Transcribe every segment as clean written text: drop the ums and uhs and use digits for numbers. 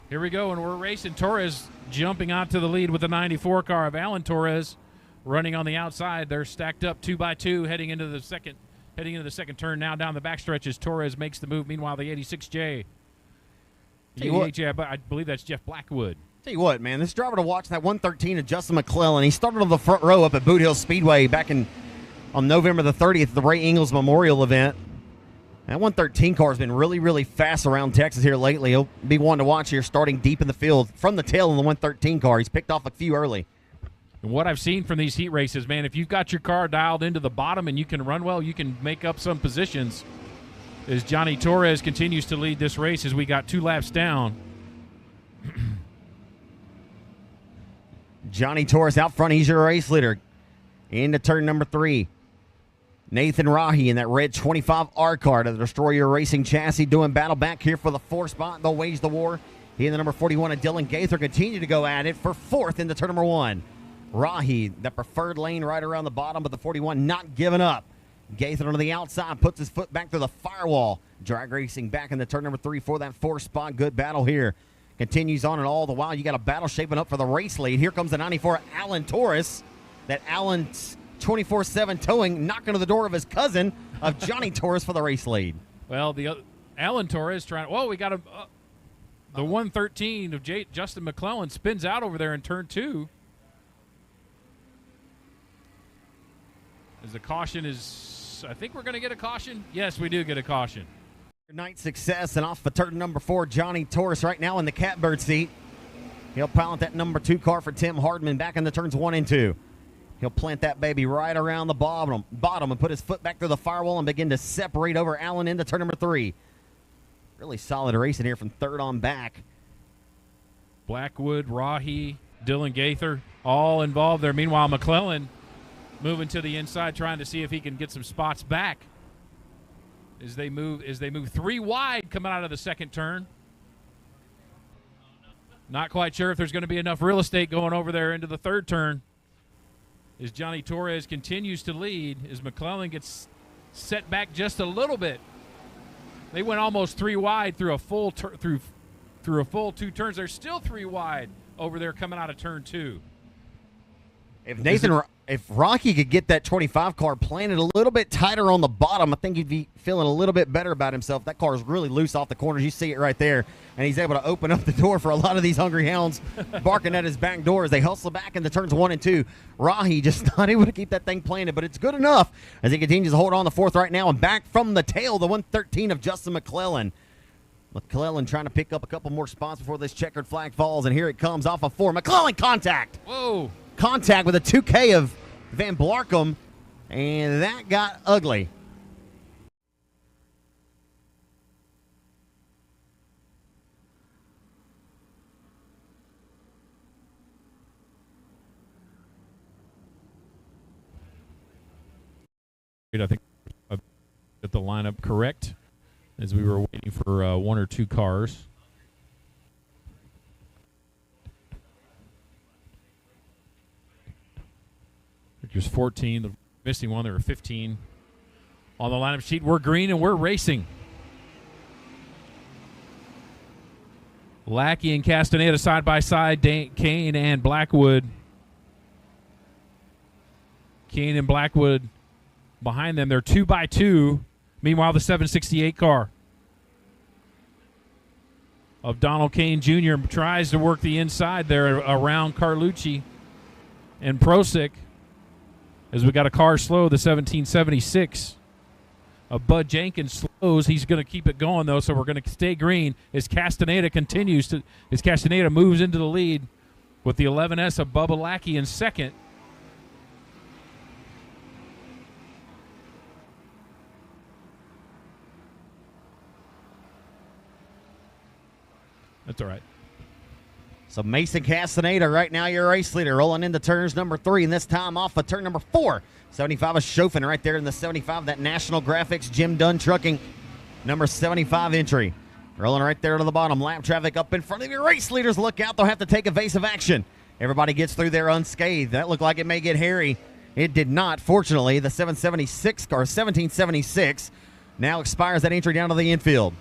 Here we go, and we're racing. Torres jumping onto the lead with the 94 car of Alan Torres running on the outside. They're stacked up 2 by 2 heading into the second turn. Now down the backstretch as Torres makes the move. Meanwhile, the 86J. I believe that's Jeff Blackwood. Tell you what, man, this driver to watch, that 113 of Justin McClellan. He started on the front row up at Boot Hill Speedway back on November the 30th, the Ray Ingalls Memorial event. That 113 car has been really, really fast around Texas here lately. He'll be one to watch here starting deep in the field from the tail in the 113 car. He's picked off a few early. And what I've seen from these heat races, man, if you've got your car dialed into the bottom and you can run well, you can make up some positions. As Johnny Torres continues to lead this race as we got 2 laps down. Johnny Torres out front. He's your race leader. Into turn number 3. Nathan Rahi in that red 25R car to the Destroyer Racing chassis doing battle back here for the 4th spot. They'll wage the war. He and the number 41 of Dylan Gaither continue to go at it for 4th into turn number 1. Rahi, the preferred lane right around the bottom, but the 41 not giving up. Gaither on the outside puts his foot back to the firewall. Drag racing back into turn number 3 for that 4th spot. Good battle here. Continues on, and all the while you got a battle shaping up for the race lead. Here comes the 94 Alan Torres. That Alan's 24/7 towing, knocking on the door of his cousin of Johnny Torres for the race lead. Well, the Alan Torres trying. Whoa, we got a the 113 of Justin McClellan spins out over there in turn 2. As the caution is, I think we're going to get a caution. Yes, we do get a caution. Night success, and off for turn number 4, Johnny Torres right now in the catbird seat. He'll pilot that number 2 car for Tim Hardman back in the turns 1 and 2. He'll plant that baby right around the bottom and put his foot back through the firewall and begin to separate over Allen into turn number 3. Really solid racing here from 3rd on back. Blackwood, Rahi, Dylan Gaither, all involved there. Meanwhile, McClellan moving to the inside, trying to see if he can get some spots back as they move 3 wide coming out of the 2nd turn. Not quite sure if there's going to be enough real estate going over there into the 3rd turn. As Johnny Torres continues to lead, as McClellan gets set back just a little bit. They went almost 3 wide through a full through a full 2 turns. They're still 3 wide over there coming out of turn 2. If Rocky could get that 25 car planted a little bit tighter on the bottom, I think he'd be feeling a little bit better about himself. That car is really loose off the corners. You see it right there. And he's able to open up the door for a lot of these hungry hounds barking at his back door as they hustle back into turns 1 and 2. Rahi just not able to keep that thing planted, but it's good enough as he continues to hold on the 4th right now. And back from the tail, the 113 of Justin McClellan. McClellan trying to pick up a couple more spots before this checkered flag falls. And here it comes off of 4. McClellan contact. Whoa. Contact with a 2K of Van Blarkum, and that got ugly. I think I got the lineup correct as we were waiting for 1 or 2 cars. There's 14, the missing one. There were 15 on the lineup sheet. We're green and we're racing. Lackey and Castaneda side by side. Kane and Blackwood. Kane and Blackwood behind them. They're 2 by 2. Meanwhile, the 768 car of Donald Kane Jr. tries to work the inside there around Carlucci and Prosick. As we got a car slow, the 1776 of Bud Jenkins slows. He's going to keep it going, though, so we're going to stay green as Castaneda moves into the lead with the 11S of Bubba Lackey in 2nd. That's all right. So Mason Castaneda right now your race leader, rolling into turns number 3, and this time off of turn number 4. 75 is Chauffin right there in the 75, that National Graphics Jim Dunn Trucking number 75 entry. Rolling right there to the bottom. Lap traffic up in front of your race leaders. Look out, they'll have to take evasive action. Everybody gets through there unscathed. That looked like it may get hairy. It did not, fortunately. The 776 car, 1776, now expires that entry down to the infield.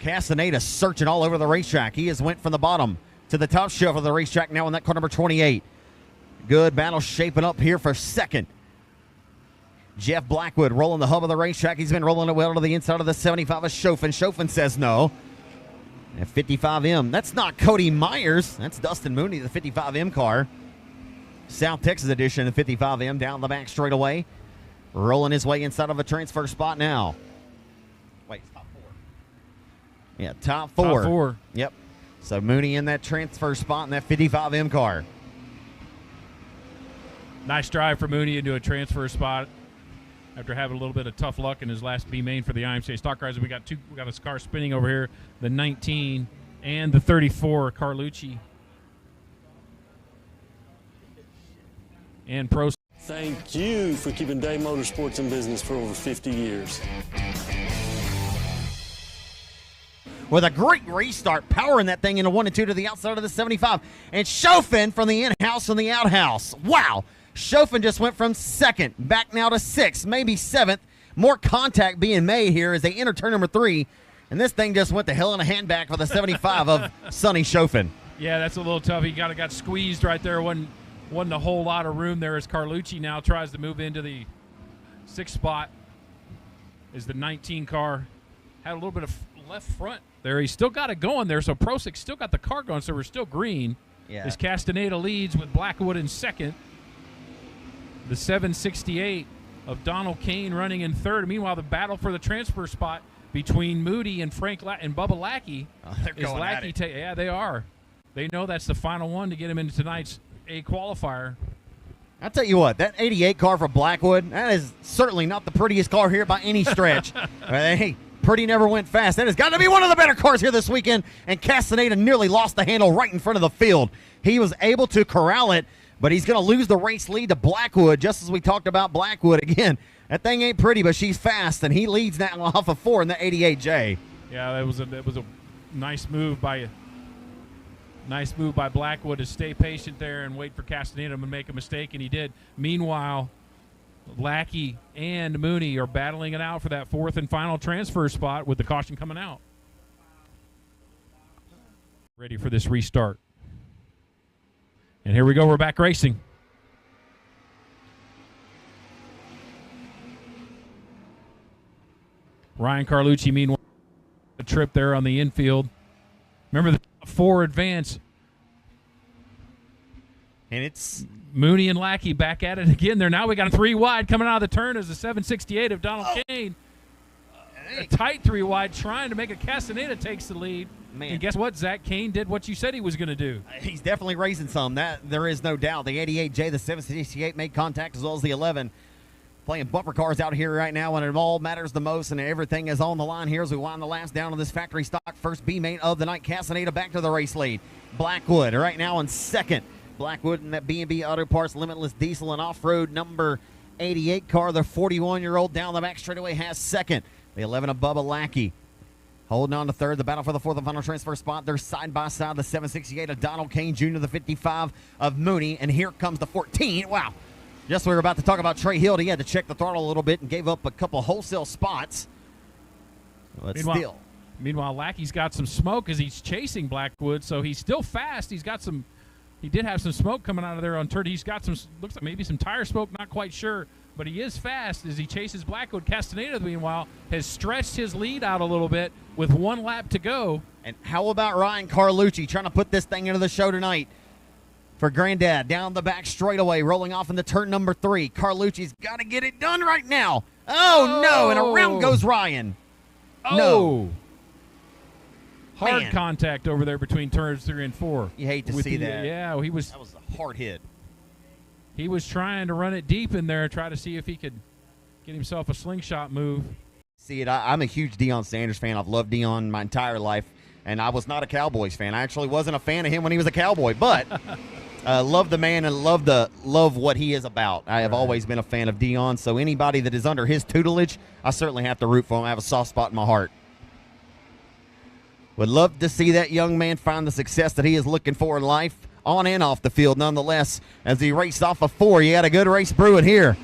Castaneda searching all over the racetrack. He has went from the bottom to the top shelf of the racetrack now in that car number 28. Good battle shaping up here for second. Jeff Blackwood rolling the hub of the racetrack. He's been rolling it well to the inside of the 75 of Chaufin. Chaufin says no. At 55M, that's not Cody Myers. That's Dustin Mooney, the 55M car. South Texas edition of 55M down the back straightaway. Rolling his way inside of a transfer spot now. Wait, top four. Yeah, top four. Top four. Yep. So Mooney in that transfer spot in that 55M car. Nice drive for Mooney into a transfer spot after having a little bit of tough luck in his last B main for the IMCA Stock Cars. We got his car spinning over here, the 19 and the 34 Carlucci. And Pro. Thank you for keeping Day Motorsports in business for over 50 years. With a great restart, powering that thing into 1 and 2 to the outside of the 75. And Chaufin from the in-house and the outhouse. Wow. Chaufin just went from second, back now to 6th, maybe 7th. More contact being made here as they enter turn number 3. And this thing just went to hell in a handbag for the 75 of Sonny Chaufin. Yeah, that's a little tough. He got squeezed right there. Wasn't a whole lot of room there as Carlucci now tries to move into the 6th spot as the 19 car had a little bit of left front there. He's still got it going there, so Prosick still got the car going, so we're still green. Yeah. As Castaneda leads with Blackwood in second. The 768 of Donald Kane running in third. Meanwhile, the battle for the transfer spot between Moody and and Bubba Lackey. They're going at it. Yeah, they are. They know that's the final one to get him into tonight's A qualifier. I'll tell you what, that 88 car for Blackwood, that is certainly not the prettiest car here by any stretch. Hey, pretty never went fast. That has got to be one of the better cars here this weekend, and Castaneda nearly lost the handle right in front of the field. He was able to corral it, but he's going to lose the race lead to Blackwood, just as we talked about Blackwood. Again, that thing ain't pretty, but she's fast, and he leads now off of 4 in the 88J. Yeah, that was a nice move by Blackwood to stay patient there and wait for Castaneda to make a mistake, and he did. Meanwhile, Lackey and Mooney are battling it out for that 4th and final transfer spot with the caution coming out. Ready for this restart. And here we go. We're back racing. Ryan Carlucci, meanwhile, a trip there on the infield. Remember the 4 advance. And it's Mooney and Lackey back at it again there. Now we got a 3 wide coming out of the turn as the 768 of Donald Kane. A tight 3 wide trying to make a Castaneda takes the lead. Man. And guess what? Zach Kane did what you said he was going to do. He's definitely raising some. That there is no doubt. The 88J, the 768 made contact as well as the 11. Playing bumper cars out here right now when it all matters the most and everything is on the line here as we wind the last down of this factory stock. First B main of the night. Castaneda back to the race lead. Blackwood right now in second. Blackwood in that B&B Auto Parts Limitless Diesel and Off-Road number 88 car. The 41-year-old down the back straightaway has second. The 11 of Bubba Lackey holding on to third. The battle for the 4th and final transfer spot. They're side by side. The 768 of Donald Kane Jr., the 55 of Mooney. And here comes the 14. Wow. Just we were about to talk about Trey Hill. He had to check the throttle a little bit and gave up a couple wholesale spots. But Meanwhile, Lackey's got some smoke as he's chasing Blackwood, so he's still fast. He did have some smoke coming out of there on turn. He's got some, looks like maybe some tire smoke, not quite sure. But he is fast as he chases Blackwood. Castaneda, meanwhile, has stretched his lead out a little bit with 1 lap to go. And how about Ryan Carlucci trying to put this thing into the show tonight for Granddad? Down the back straightaway, rolling off into turn number 3. Carlucci's got to get it done right now. Oh, no, and around goes Ryan. No. Hard Man. contact over there between turns 3 and 4. You hate to see that. Yeah, That was a hard hit. He was trying to run it deep in there, try to see if he could get himself a slingshot move. See it. I'm a huge Deion Sanders fan. I've loved Deion my entire life, and I was not a Cowboys fan. I actually wasn't a fan of him when he was a Cowboy, but love the man and love what he is about. I have always been a fan of Deion, so anybody that is under his tutelage, I certainly have to root for him. I have a soft spot in my heart. Would love to see that young man find the success that he is looking for in life, on and off the field nonetheless. As he raced off of 4, he had a good race brewing here.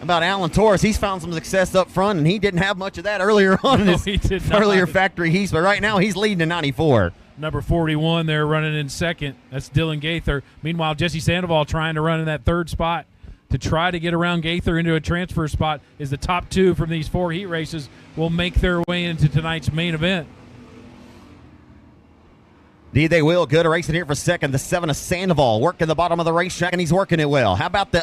about Alan Torres. He's found some success up front, and he didn't have much of that earlier on in his earlier factory heats, but right now he's leading to 94. Number 41 there running in second. That's Dylan Gaither. Meanwhile, Jesse Sandoval trying to run in that third spot to try to get around Gaither into a transfer spot, is the top two from these 4 heat races will make their way into tonight's main event. Indeed they will. Good racing here for second. The 7 of Sandoval working the bottom of the racetrack, and he's working it well. How about the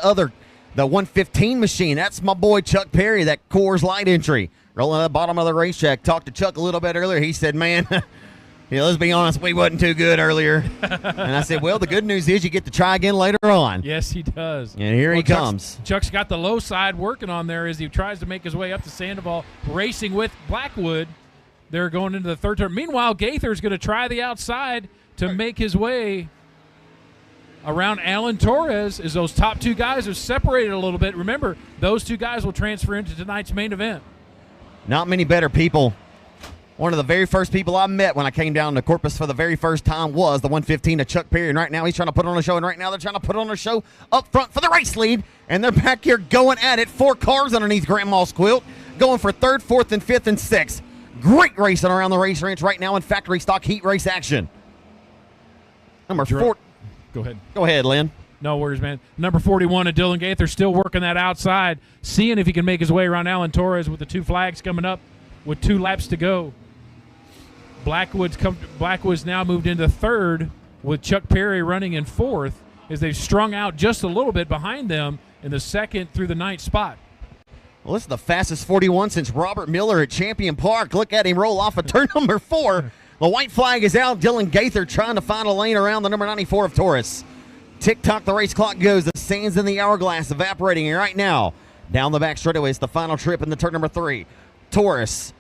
115 machine? That's my boy Chuck Perry, that Coors Light entry. Rolling at the bottom of the racetrack. Talked to Chuck a little bit earlier. He said, man, let's be honest, we wasn't too good earlier. And I said, well, the good news is you get to try again later on. Yes, he does. And here he comes. Chuck's got the low side working on there as he tries to make his way up to Sandoval, racing with Blackwood. They're going into the third turn. Meanwhile, Gaither's going to try the outside to make his way around Alan Torres as those top 2 guys are separated a little bit. Remember, those 2 guys will transfer into tonight's main event. Not many better people. One of the very first people I met when I came down to Corpus for the very first time was the 115 of Chuck Perry, and right now he's trying to put on a show, and right now they're trying to put on a show up front for the race lead, and they're back here going at it. 4 cars underneath Grandma's quilt, going for 3rd, 4th, and 5th, and 6th. Great racing around the race ranch right now in factory stock heat race action. Number 4. Go ahead. Go ahead, Lynn. No worries, man. Number 41 of Dylan Gaither still working that outside, seeing if he can make his way around Alan Torres with the 2 flags coming up with 2 laps to go. Blackwood's now moved into 3rd with Chuck Perry running in 4th as they've strung out just a little bit behind them in the 2nd through the 9th spot. Well, this is the fastest 41 since Robert Miller at Champion Park. Look at him roll off of turn number 4. The white flag is out. Dylan Gaither trying to find a lane around the number 94 of Torres. Tick-tock, the race clock goes. The sands in the hourglass evaporating right now. Down the back straightaway, it's the final trip in the turn number 3. Torres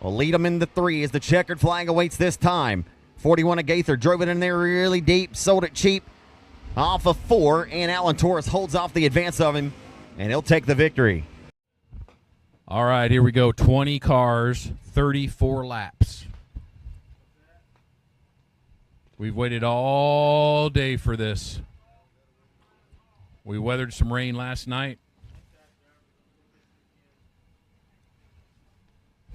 will lead him into 3 as the checkered flag awaits this time. 41 of Gaither drove it in there really deep, sold it cheap off of 4, and Alan Torres holds off the advance of him, and he'll take the victory. All right, here we go. 20 cars, 34 laps. We've waited all day for this. We weathered some rain last night.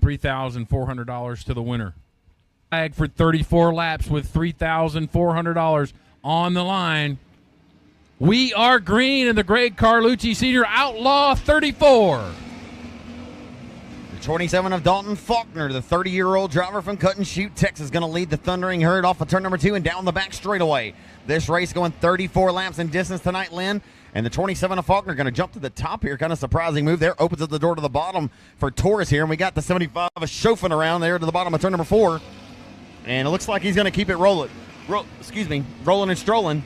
$3,400 to the winner. Flag for 34 laps with $3,400 on the line. We are green in the Greg Carlucci Senior Outlaw 34. 27 of Dalton Faulkner, the 30-year-old driver from Cut and Shoot, Texas, going to lead the Thundering Herd off of turn number 2 and down the back straightaway. This race going 34 laps in distance tonight, Lynn. And the 27 of Faulkner going to jump to the top here. Kind of surprising move there. Opens up the door to the bottom for Torres here. And we got the 75 of chauffing around there to the bottom of turn number 4. And it looks like he's going to keep it rolling and strolling.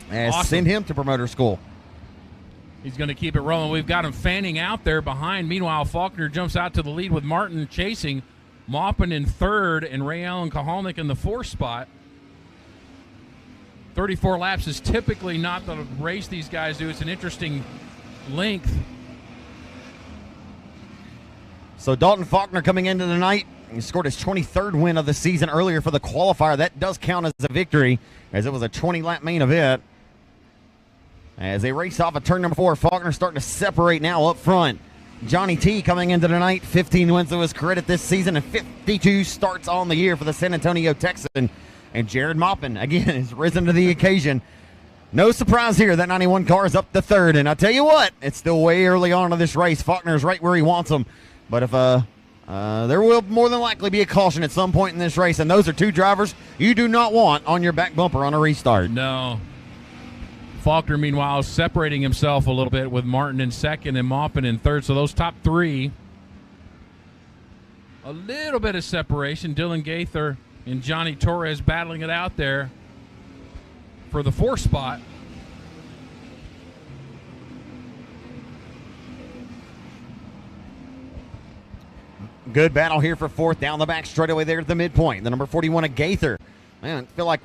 And awesome. Send him to promoter school. He's going to keep it rolling. We've got him fanning out there behind. Meanwhile, Faulkner jumps out to the lead with Martin chasing, Maupin in 3rd, and Ray Allen Kahalnik in the 4th spot. 34 laps is typically not the race these guys do. It's an interesting length. So Dalton Faulkner coming into the night. He scored his 23rd win of the season earlier for the qualifier. That does count as a victory, as it was a 20-lap main event. As they race off of turn number 4, Faulkner starting to separate now up front. Johnny T coming into the night, 15 wins to his credit this season and 52 starts on the year for the San Antonio Texan. And Jared Maupin, again, has risen to the occasion. No surprise here, that 91 car is up to 3rd. And I tell you what, it's still way early on in this race. Faulkner's right where he wants him. But if there will more than likely be a caution at some point in this race, and those are 2 drivers you do not want on your back bumper on a restart. No. Faulkner, meanwhile, is separating himself a little bit with Martin in 2nd and Maupin in 3rd. So those top 3, a little bit of separation. Dylan Gaither and Johnny Torres battling it out there for the 4th spot. Good battle here for 4th down the back straightaway there at the midpoint. The number 41 of Gaither. Man, I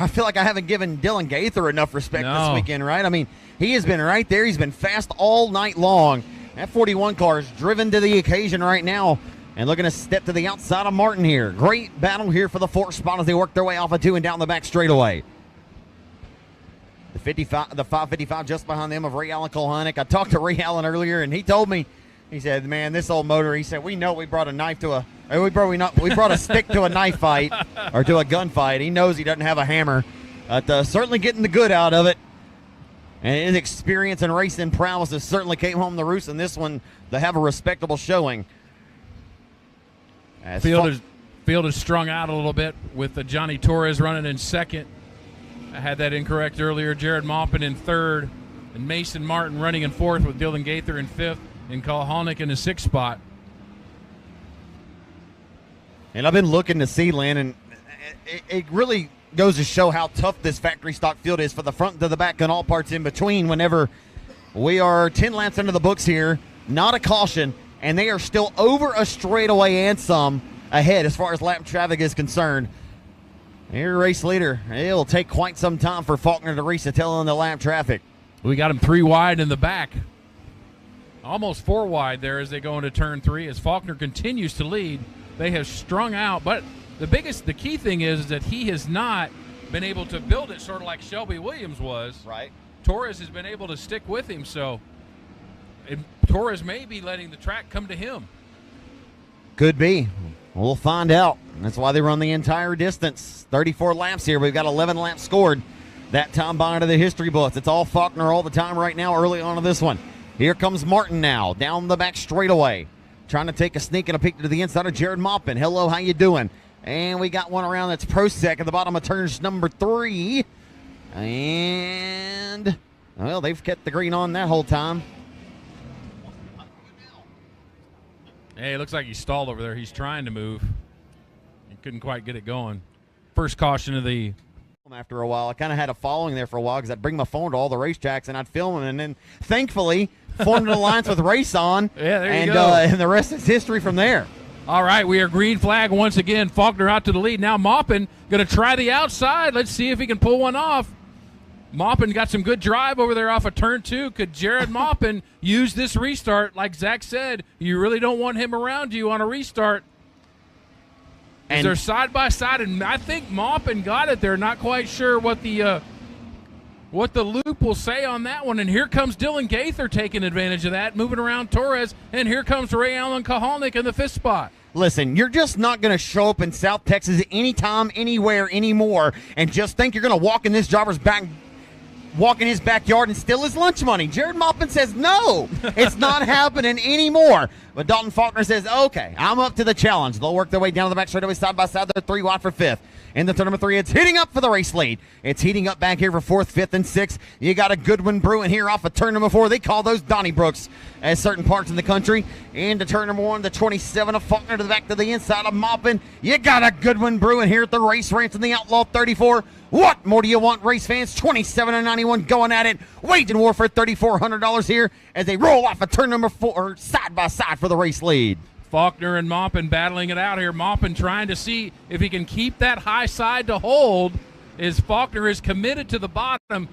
feel like I haven't given Dylan Gaither enough respect this weekend, right? I mean, he has been right there. He's been fast all night long. That 41 car is driven to the occasion right now and looking to step to the outside of Martin here. Great battle here for the 4th spot as they work their way off of 2 and down the back straightaway. The 55, the 555 just behind them of Ray Allen Kulhanick. I talked to Ray Allen earlier, and he told me, he said, man, this old motor, he said, we know we brought a knife to we brought a stick to a knife fight or to a gunfight. He knows he doesn't have a hammer, but certainly getting the good out of it. And his experience in racing prowess has certainly came home to roost in this one to have a respectable showing. Field is strung out a little bit with Johnny Torres running in second. I had that incorrect earlier. Jared Maupin in third, and Mason Martin running in fourth with Dylan Gaither in fifth, and Kulhanick in the sixth spot. And I've been looking to see, Lynn, and it really goes to show how tough this factory stock field is for the front to the back and all parts in between whenever we are 10 laps into the books here, not a caution, and they are still over a straightaway and some ahead as far as lap traffic is concerned. Here, race leader. It'll take quite some time for Faulkner to race to tell in the lap traffic. We got him 3 wide in the back. Almost 4 wide there as they go into turn 3 as Faulkner continues to lead. They have strung out, but the key thing is that he has not been able to build it sort of like Shelby Williams was. Right. Torres has been able to stick with him, so Torres may be letting the track come to him. Could be. We'll find out. That's why they run the entire distance. 34 laps here. We've got 11 laps scored. That time by into the history books. It's all Faulkner all the time right now early on in this one. Here comes Martin now down the back straightaway. Trying to take a sneak and a peek to the inside of Jared Maupin. Hello, how you doing? And we got one around that's Prosek at the bottom of turns number 3. And, well, they've kept the green on that whole time. Hey, it looks like he stalled over there. He's trying to move. He couldn't quite get it going. First caution of the... After a while, I kind of had a following there for a while because I'd bring my phone to all the racetracks and I'd film them, and then thankfully formed an alliance with Race On. Yeah, there you go. And the rest is history from there. All right, we are green flag once again. Faulkner out to the lead. Now Maupin going to try the outside. Let's see if he can pull one off. Maupin got some good drive over there off of turn 2. Could Jared Maupin use this restart? Like Zach said, you really don't want him around you on a restart. And they're side by side, and I think Maupin got it there. Not quite sure what the loop will say on that one. And here comes Dylan Gaither taking advantage of that, moving around Torres. And here comes Ray Allen Kulhanick in the 5th spot. Listen, you're just not going to show up in South Texas anytime, anywhere, anymore, and just think you're going to walk in this driver's walk in his backyard and steal his lunch money. Jared Maupin says, no, it's not happening anymore. But Dalton Faulkner says, okay, I'm up to the challenge. They'll work their way down the back straightaway side by side. They're 3 wide for 5th. In the turn number 3, it's heating up for the race lead. It's heating up back here for 4th, 5th, and 6th. You got a good one brewing here off of turn number 4. They call those Donnybrooks at certain parts in the country. Into turn number 1, the 27 of Faulkner to the back to the inside of Maupin. You got a good one brewing here at the race ranch in the Outlaw 34. What more do you want, race fans? 27 and 91 going at it. Waging war for $3,400 here as they roll off of turn number 4 side by side for the race lead. Faulkner and Maupin battling it out here. Maupin trying to see if he can keep that high side to hold as Faulkner is committed to the bottom.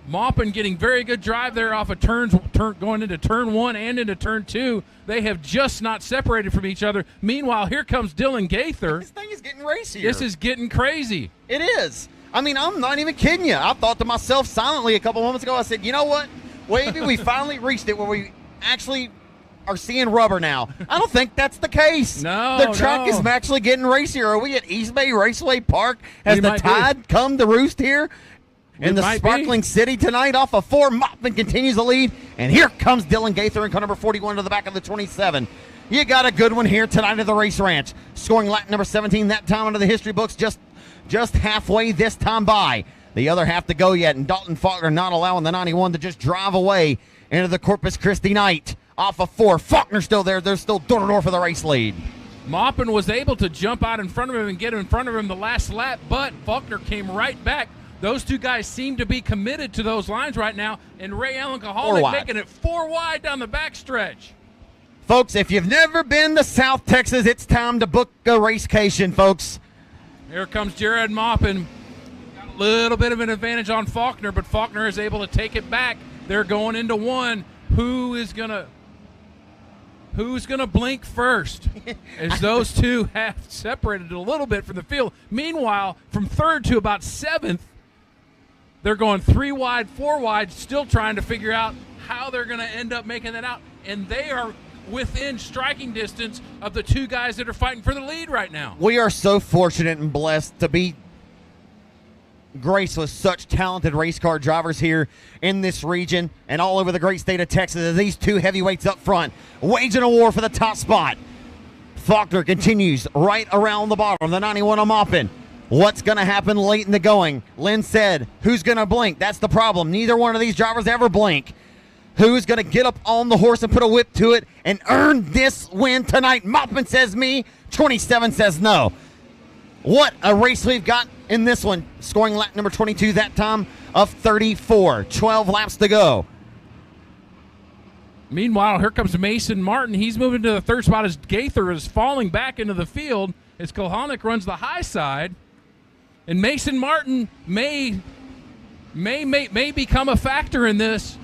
Maupin getting very good drive there off of going into turn 1 and into turn 2. They have just not separated from each other. Meanwhile, here comes Dylan Gaither. This thing is getting racier. This is getting crazy. It is. I mean, I'm not even kidding you. I thought to myself silently a couple moments ago, I said, you know what? Maybe we finally reached it where we actually are seeing rubber now. I don't think that's the case. No, the track is actually getting racier. Are we at East Bay Raceway Park? Has the tide come to roost here in the sparkling city tonight off of 4? Maupin continues the lead, and here comes Dylan Gaither in car number 41 to the back of the 27. You got a good one here tonight at the race ranch. Scoring lap number 17 that time into the history books, just halfway this time by. The other half to go yet, and Dalton Faulkner not allowing the 91 to just drive away into the Corpus Christi night. Off of 4. Faulkner still there. They're still door-to-door for the race lead. Maupin was able to jump out in front of him and get in front of him the last lap, but Faulkner came right back. Those two guys seem to be committed to those lines right now, and Ray Allen Kulhanick making it 4 wide down the backstretch. Folks, if you've never been to South Texas, it's time to book a racecation, folks. Here comes Jared Maupin. Got a little bit of an advantage on Faulkner, but Faulkner is able to take it back. They're going into 1. Who's gonna blink first? As those two have separated a little bit from the field. Meanwhile, from 3rd to about 7th, They're going 3 wide, 4 wide, still trying to figure out how they're going to end up making that out. And they are within striking distance of the 2 guys that are fighting for the lead right now. We are so fortunate and blessed to be graced with such talented race car drivers here in this region and all over the great state of Texas as these 2 heavyweights up front waging a war for the top spot. Faulkner continues right around the bottom. The 91 of Maupin. What's going to happen late in the going? Lynn said, who's going to blink? That's the problem. Neither one of these drivers ever blink. Who's going to get up on the horse and put a whip to it and earn this win tonight? Maupin says me. 27 says no. What a race we've got in this one. Scoring lap number 22 that time of 34. 12 laps to go. Meanwhile, here comes Mason Martin. He's moving to the 3rd spot as Gaither is falling back into the field as Kohanek runs the high side. And Mason Martin may become a factor in this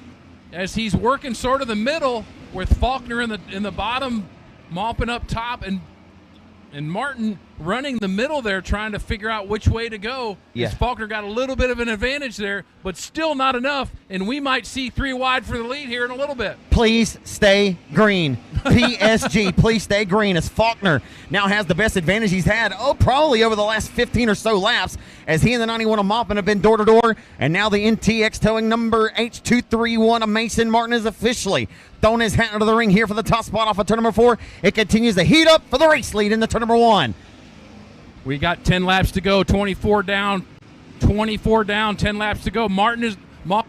as he's working sort of the middle with Faulkner in the bottom, Maupin up top, and Martin running the middle there trying to figure out which way to go. Yeah. Faulkner got a little bit of an advantage there, but still not enough, and we might see 3 wide for the lead here in a little bit. Please stay green. PSG, please stay green as Faulkner now has the best advantage he's had, probably over the last 15 or so laps as he and the 91 of Maupin have been door-to-door, and now the NTX towing number H231 of Mason Martin is officially throwing his hat into the ring here for the top spot off of turn number 4. It continues to heat up for the race lead in the turn number 1. We got 10 laps to go, 24 down, 10 laps to go. Maupin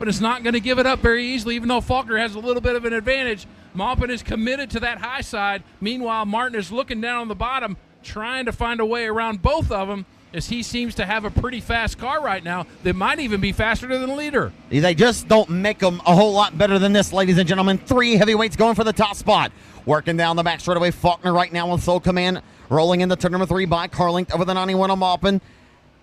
is not going to give it up very easily, even though Faulkner has a little bit of an advantage. Maupin is committed to that high side. Meanwhile, Martin is looking down on the bottom, trying to find a way around both of them, as he seems to have a pretty fast car right now that might even be faster than the leader. They just don't make them a whole lot better than this, ladies and gentlemen. 3 heavyweights going for the top spot. Working down the back straightaway, Faulkner right now with sole command. Rolling into turn number 3 by Carlink over the 91 of Maupin.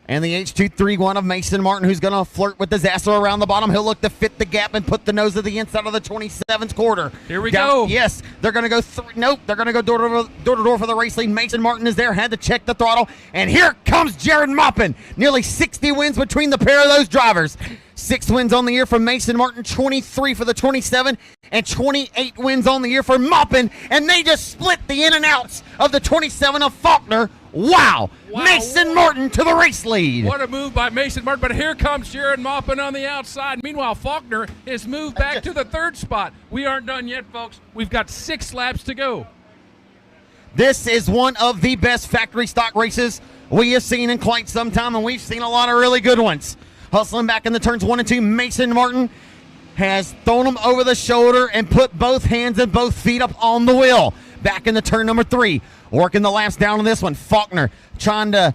And the H231 of Mason Martin, who's going to flirt with disaster around the bottom. He'll look to fit the gap and put the nose of the inside of the 27's quarter. Here we go. Yes, they're going to go nope, they're going to go door to door for the race lead. Mason Martin is there, had to check the throttle. And here comes Jared Maupin. Nearly 60 wins between the pair of those drivers. 6 wins on the year for Mason Martin, 23 for the 27, and 28 wins on the year for Maupin. And they just split the in and outs of the 27 of Faulkner. Wow. Mason Martin to the race lead. What a move by Mason Martin, but here comes Jared Maupin on the outside. Meanwhile, Faulkner is moved back to the 3rd spot. We aren't done yet, folks. We've got 6 laps to go. This is one of the best factory stock races we have seen in quite some time, and we've seen a lot of really good ones. Hustling back in the turns 1 and 2, Mason Martin has thrown them over the shoulder and put both hands and both feet up on the wheel. Back in the turn number 3, working the laps down on this one. Faulkner trying to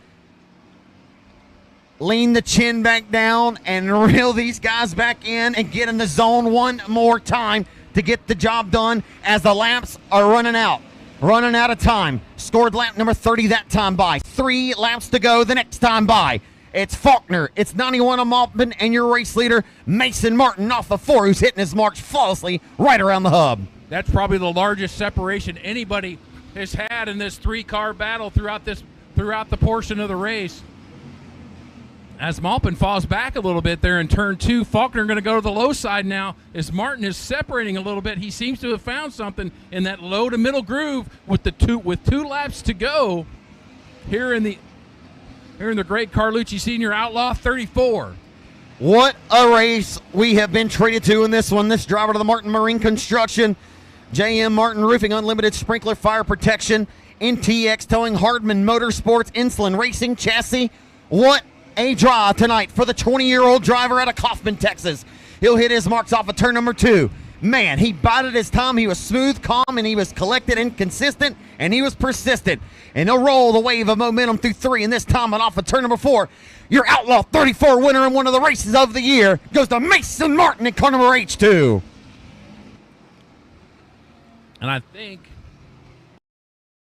lean the chin back down and reel these guys back in and get in the zone one more time to get the job done as the laps are running out of time. Scored lap number 30 that time by. 3 laps to go the next time by. It's Faulkner, it's 91 of Maupin, and your race leader, Mason Martin, off the 4, who's hitting his marks flawlessly right around the hub. That's probably the largest separation anybody has had in this 3-car battle throughout the portion of the race. As Maupin falls back a little bit there in turn 2, Faulkner going to go to the low side now as Martin is separating a little bit. He seems to have found something in that low to middle groove with 2 laps to go here in the great Carlucci Senior Outlaw 34. What a race we have been treated to in this one. This driver to the Martin Marine Construction, JM Martin Roofing, Unlimited Sprinkler Fire Protection, NTX Towing, Hardman Motorsports, Insulin Racing Chassis. What a draw tonight for the 20-year-old driver out of Kaufman, Texas. He'll hit his marks off of turn number 2. Man, he bided his time. He was smooth, calm, and he was collected and consistent, and he was persistent. And he'll roll the wave of momentum through 3, and this time and off of turn number 4. Your Outlaw 34 winner in one of the races of the year goes to Mason Martin in car number H2. And I think